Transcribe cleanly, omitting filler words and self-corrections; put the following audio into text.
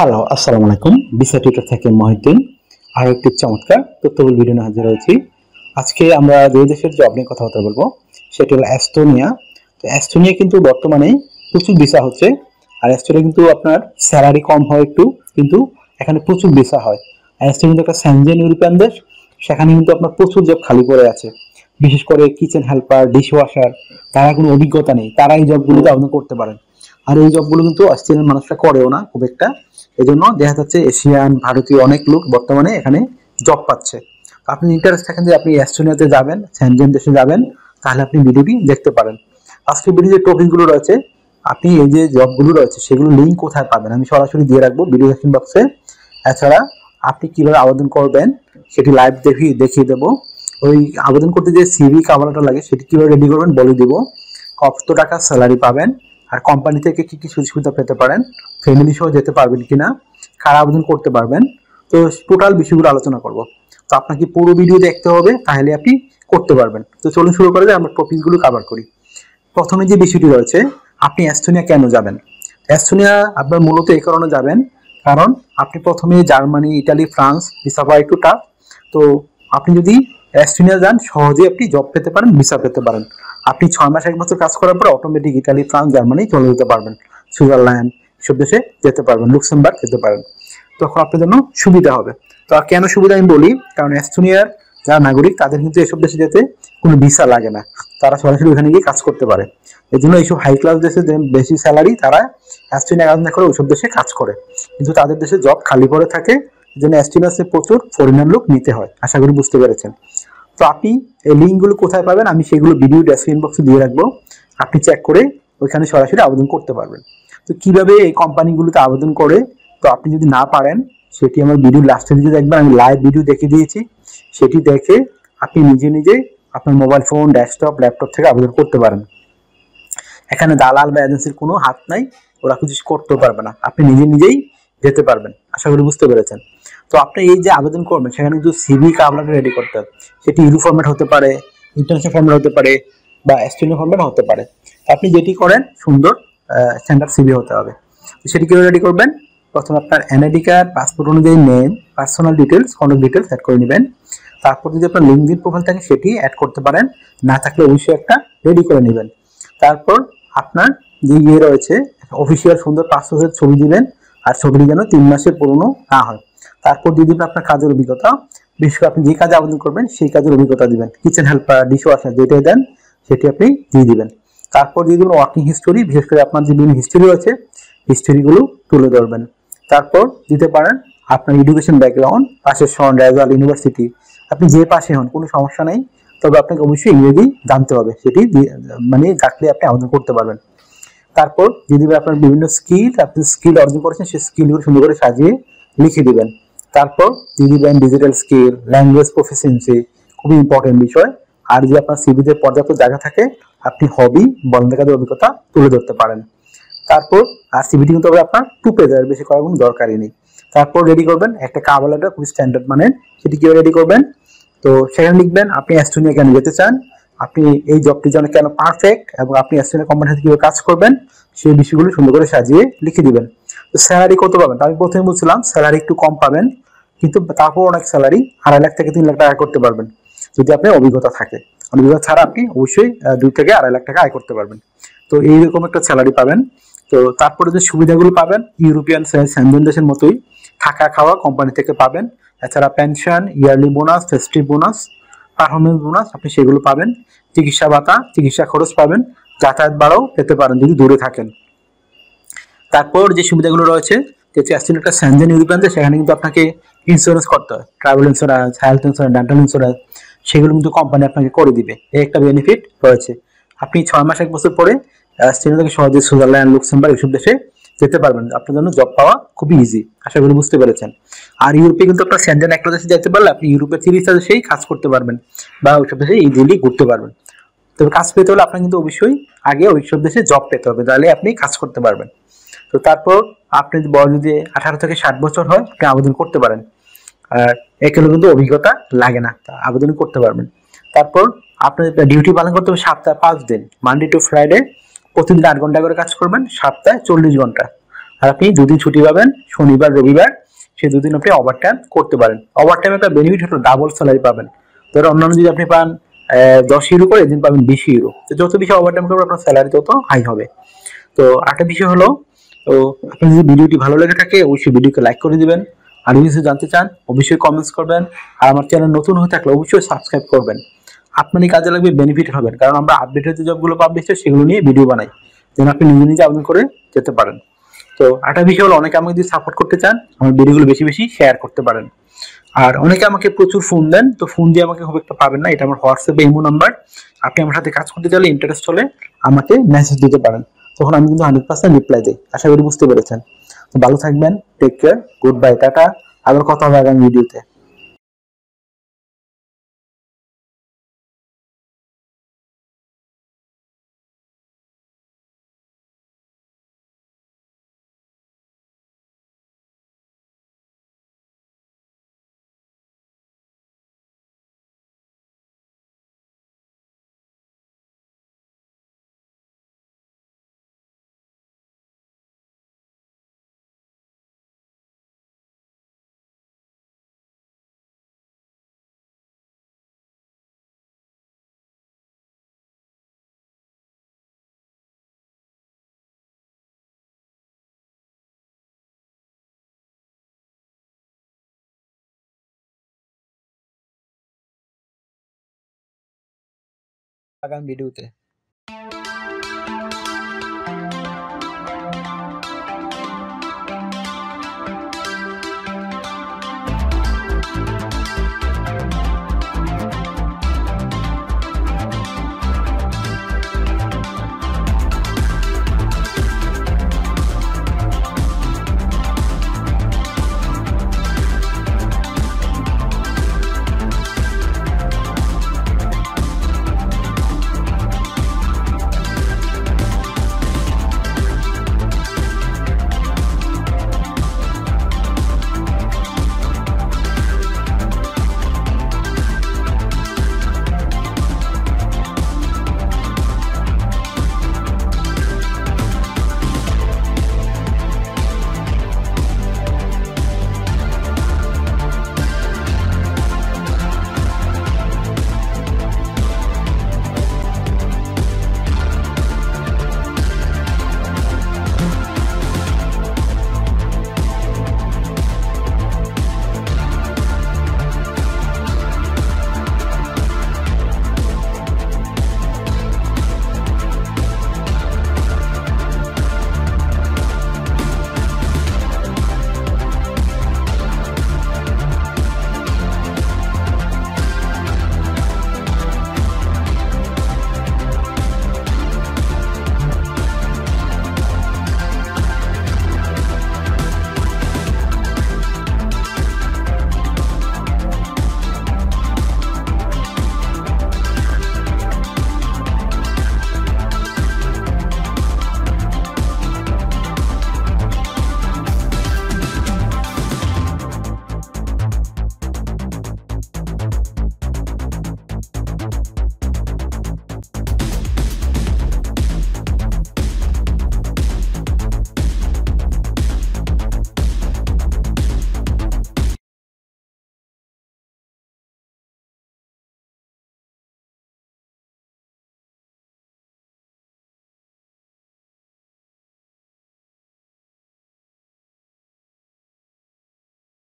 Hello, আসসালামু আলাইকুম। Visa tutor থেকে মহিউদ্দিন আরও একটি চমৎকার তথ্যবহুল ভিডিও নিয়ে হাজির হয়েছি। আজকে আমরা যে দেশের জব নিয়ে কথা বলবো সেটি হলো এস্তোনিয়া। তো এস্তোনিয়া কিন্তু বর্তমানে প্রচুর ভিসা হচ্ছে, আর এস্তোনিয়া কিন্তু আপনার স্যালারি কম হয় একটু, কিন্তু এখানে প্রচুর ভিসা হয়। আর এস্তোনিয়া কিন্তু একটা সেনজেন ইউরোপিয়ান দেশ, সেখানে কিন্তু আপনার প্রচুর জব খালি পড়ে আছে। বিশেষ করে কিচেন হেল্পার, ডিশ ওয়াশার, তারা কোনো অভিজ্ঞতা নেই, তারা এই জবগুলোতে আবেদন করতে পারেন। আর এই জবগুলো কিন্তু অস্ট্রেলিয়ান মানুষরা করেও না খুব একটা। এই জন্য দেখা যাচ্ছে এশিয়ান, ভারতীয় অনেক লোক বর্তমানে এখানে জব পাচ্ছে। তো আপনি ইন্টারেস্ট থাকেন যে আপনি এস্তোনিয়াতে যাবেন, সেনজেন দেশে যাবেন, তাহলে আপনি ভিডিওটি দেখতে পারেন। আজকের ভিডিও যে টপিকগুলো রয়েছে, আপনি এই যে জবগুলো রয়েছে সেগুলো লিঙ্ক কোথায় পাবেন আমি সরাসরি দিয়ে রাখবো ভিডিও ডেসক্রিপশন বক্সে। এছাড়া আপনি কিভাবে আবেদন করবেন সেটি লাইভ দেখিয়ে দেবো। ওই আবেদন করতে যে সিভি কাভারটা লাগে সেটি কিভাবে রেডি করবেন বলে দিব। কত টাকা স্যালারি পাবেন, আর কোম্পানি থেকে কি কি সুযোগ সুবিধা পেতে পারেন, ফ্যামিলি সহ যেতে পারবেন কিনা, কারা আবেদন করতে পারবেন, তো টোটাল বিষয়গুলো আলোচনা করব। তো আপনাকে পুরো ভিডিও দেখতে হবে, তাহলে আপনি করতে পারবেন। তো চলুন শুরু করে আমরা টপিকগুলো কভার করি। প্রথমে যে বিষয়টি রয়েছে, আপনি এস্তোনিয়া কেন যাবেন? এস্তোনিয়া আপনার মূলত এই কারণে যাবেন, কারণ আপনি প্রথমে জার্মানি, ইটালি, ফ্রান্স ভিসা পাওয়া একটু টাফ। তো আপনি যদি এস্তোনিয়া যান, সহজে আপনি জব পেতে পারেন, ভিসা পেতে পারেন। আপনি 6 মাস 1 বছর কাজ করার পর অটোমেটিক ইটালি, ফ্রান্স, জার্মানি চলে যেতে পারবেন, সুইজারল্যান্ড এসব দেশে যেতে পারবেন, লুক্সেমবার্গ যেতে পারেন। তখন আপনার জন্য সুবিধা হবে। তো আর কেন সুবিধা আমি বলি, কারণ এস্তোনিয়ার যারা নাগরিক তাদের কিন্তু এসব দেশে যেতে কোনো ভিসা লাগে না, তারা সরাসরি ওখানে গিয়ে কাজ করতে পারে। এই জন্য এইসব হাই ক্লাস দেশে বেশি স্যালারি, তারা এস্তোনিয়া কাজ না করে ওইসব দেশে কাজ করে, কিন্তু তাদের দেশে জব খালি পড়ে থাকে। এই জন্য এস্তোনিয়াতে প্রচুর ফরেনার লোক নিতে হয়। আশা করি বুঝতে পেরেছেন। তো আপনি এই লিঙ্কগুলো কোথায় পাবেন আমি সেগুলো ভিডিও ডেসক্রিপশন বক্সে দিয়ে রাখবো, আপনি চেক করে ওইখানে সরাসরি আবেদন করতে পারবেন। তো কিভাবে এই কোম্পানিগুলোতে আবেদন করে, তো আপনি যদি না পারেন সেটি আমার ভিডিও লাস্টে দিকে দেখবেন, আমি লাইভ ভিডিও দেখিয়ে দিয়েছি। সেটি দেখে আপনি নিজে নিজে আপনার মোবাইল ফোন, ডেস্কটপ, ল্যাপটপ থেকে আবেদন করতে পারেন। এখানে দালাল বা এজেন্সির কোনো হাত নাই, ওরা কিছু করতে পারবে না, আপনি নিজে নিজেই যেতে পারবেন। আশা করি বুঝতে পেরেছেন। তো আপনি এই যে আবেদন করবেন সেখানে কিন্তু সিভি আপনাকে রেডি করতে হবে। সেটি ইউরো ফরম্যাট হতে পারে, ইন্টারন্যাশনাল ফরম্যাট হতে পারে, বা এস্টোনিয়া ফরম্যাট হতে পারে। আপনি যেটি করেন সুন্দর স্ট্যান্ডার্ড সিভি হতে হবে। তো সেটি কিভাবে রেডি করবেন? প্রথমে আপনার এনআইডি কার্ড, পাসপোর্ট অনুযায়ী name, personal details, contact details add করে নেবেন। তারপর যদি আপনার লিঙ্কডিন প্রোফাইল থাকে সেটি অ্যাড করতে পারেন, না থাকলে অবশ্যই একটা রেডি করে নেবেন। তারপর আপনার যে রয়েছে, অফিসিয়াল সুন্দর পাসপোর্টের ছবি দিবেন, আর ছবিটি যেন 3 মাসের পুরনো না হয়। তারপর দিয়ে দিবেন আপনার কাজের অভিজ্ঞতা, বিশেষ করে আপনি যে কাজে আবেদন করবেন সেই কাজের অভিজ্ঞতা দিবেন। কিচেন হেল্পার, ডিশ ওয়াশার যেটাই দেন সেটি আপনি দিয়ে দিবেন। তারপর দিয়ে দেবেন ওয়ার্কিং হিস্টোরি, বিশেষ করে আপনার যে বিভিন্ন হিস্টোরি রয়েছে হিস্টোরিগুলো তুলে ধরবেন। তারপর দিতে পারেন আপনার এডুকেশন ব্যাকগ্রাউন্ড, পাশের সন, রেজাল্ট, ইউনিভার্সিটি, আপনি যে পাশে হন কোনো সমস্যা নেই, তবে আপনাকে অবশ্যই ইংরেজি জানতে হবে, সেটি মানে থাকলে আপনি আবেদন করতে পারবেন। তারপর দিয়ে দিবেন আপনার বিভিন্ন স্কিল, আপনি স্কিল অর্জন করেছেন সেই স্কিলগুলো সুন্দর করে সাজিয়ে লিখে দিবেন। তারপর দিয়ে দিবেন ডিজিটাল স্কিল, ল্যাঙ্গুয়েজ প্রফিসিয়েন্সি, খুবই ইম্পর্টেন্ট বিষয়। আর যদি আপনার সিভিতে পর্যাপ্ত জায়গা থাকে, আপনি হবি, বন্ধকাদের অভিজ্ঞতা তুলে ধরতে পারেন। তারপর আর সিভিটি কিন্তু আপনার 2 পেজের বেশি করার কোনো দরকারই নেই। তারপর রেডি করবেন একটা কভার লেটার, খুবই স্ট্যান্ডার্ড মানের। সেটি কিভাবে রেডি করবেন? তো সেখানে লিখবেন আপনি এস্তোনিয়া কেন যেতে চান, আপনি এই জবটির জন্য কেন পারফেক্ট, এবং আপনি এস্তোনিয়া কোম্পানির সাথে কিভাবে কাজ করবেন সেই বিষয়গুলো সুন্দর করে সাজিয়ে লিখে দিবেন। তো স্যালারি কত পাবেন? আমি প্রথমে বলছিলাম স্যালারি একটু কম পাবেন, কিন্তু তারপর অনেক স্যালারি 2.5 লাখ থেকে 3 লাখ টাকা করতে পারবেন যদি আপনার অভিজ্ঞতা থাকে। অভিজ্ঞতা ছাড়া আপনি অবশ্যই 2 থেকে 2.5 লাখ টাকা আয় করতে পারবেন। তো এইরকম একটা স্যালারি পাবেন। তো তারপরে যে সুবিধাগুলো পাবেন ইউরোপিয়ান সেনজেন দেশের মতোই, থাকা খাওয়া কোম্পানি থেকে পাবেন। এছাড়া pension, yearly bonus, festive bonus, performance bonus আপনি সেগুলো পাবেন। চিকিৎসা ভাতা, চিকিৎসা খরচ পাবেন, যাতায়াত ভাড়াও পেতে পারেন যদি দূরে থাকেন। তারপর যে সুবিধাগুলো রয়েছে, যেহেতু এস্টোনিয়া একটা সেনজেন ইউরোপিয়ান দেশ, সেখানে কিন্তু আপনাকে ইন্স্যুরেন্স করতে হয়, travel insurance, health insurance, dental insurance, সেগুলো কিন্তু কোম্পানি আপনাকে করে দিবে। এই একটা বেনিফিট রয়েছে। আপনি 6 মাস 1 বছর পরে এস্টোনিয়া থেকে সহজে সুইজারল্যান্ড, লুক্সেমবার্গ এসব দেশে যেতে পারবেন। আপনার জন্য জব পাওয়া খুবই ইজি। আশা করি বুঝতে পেরেছেন। আর ইউরোপে কিন্তু আপনার সেনজেন একটা দেশে যেতে পারলে আপনি ইউরোপের 30টা দেশেই কাজ করতে পারবেন, বা ওইসব দেশে ইজিলি ঘুরতে পারবেন। তবে কাজ পেতে হলে আপনার কিন্তু অবশ্যই আগে ওইসব দেশে জব পেতে হবে, তাহলে আপনি কাজ করতে পারবেন। তো তারপর আপনি বয়স যদি 18 থেকে 60 বছর হয় আপনি আবেদন করতে পারেন। আর এখানে কিন্তু অভিজ্ঞতা লাগে না, আবেদন করতে পারবেন। তারপর আপনি ডিউটি পালন করতে হবে সপ্তাহে 5 দিন, মানডে টু ফ্রাইডে। প্রতিদিন 8 ঘন্টা করে কাজ করবেন, সপ্তাহে 40 ঘন্টা। আর আপনি দুদিন ছুটি পাবেন, শনিবার রবিবার, সেই দুদিন আপনি ওভারটাইম করতে পারেন। ওভারটাইম একটা বেনিফিট হলো ডাবল স্যালারি পাবেন। ধরো অন্যান্য যদি আপনি পান 10 ইউরো করে, এদিন পাবেন 20 ইউরো। তো যত বেশি ওভারটাইম করবেন আপনার স্যালারি তত হাই হবে। তো আরেকটা বিষয় হলো, তো আপনার যদি ভিডিওটি ভালো লেগে থাকে অবশ্যই ভিডিওকে লাইক করে দিবেন। আর কিছু জানতে চান অবশ্যই কমেন্টস করবেন। আর আমার চ্যানেল নতুন হয়ে থাকলে অবশ্যই সাবস্ক্রাইব করবেন। আপনারই কাজে লাগবে, বেনিফিট হবেন, কারণ আমরা আপডেটেড যে জবগুলো পাবলিশ হয় সেগুলো নিয়ে ভিডিও বানাই, যেন আপনি নিজে নিজে আবেদন করে যেতে পারেন। তো একটা বিষয় হলো, অনেকে আমাকে যদি সাপোর্ট করতে চান আমার ভিডিওগুলো বেশি বেশি শেয়ার করতে পারেন। আর অনেকে আমাকে প্রচুর ফোন দেন, তো ফোন দিয়ে আমাকে খুব একটা পাবেন না, এটা আমার হোয়াটসঅ্যাপে ইমো নাম্বার। আপনি আমার সাথে কাজ করতে চাইলে, ইন্টারেস্ট হলে আমাকে মেসেজ দিতে পারেন, তখন আমি কিন্তু 100% রিপ্লাই দিই। আশা করি বুঝতে পেরেছেন। তো ভালো থাকবেন, take care, good bye, tata. আবার কথা হবে আগামী ভিডিওতে। আগামী ভিডিওতে।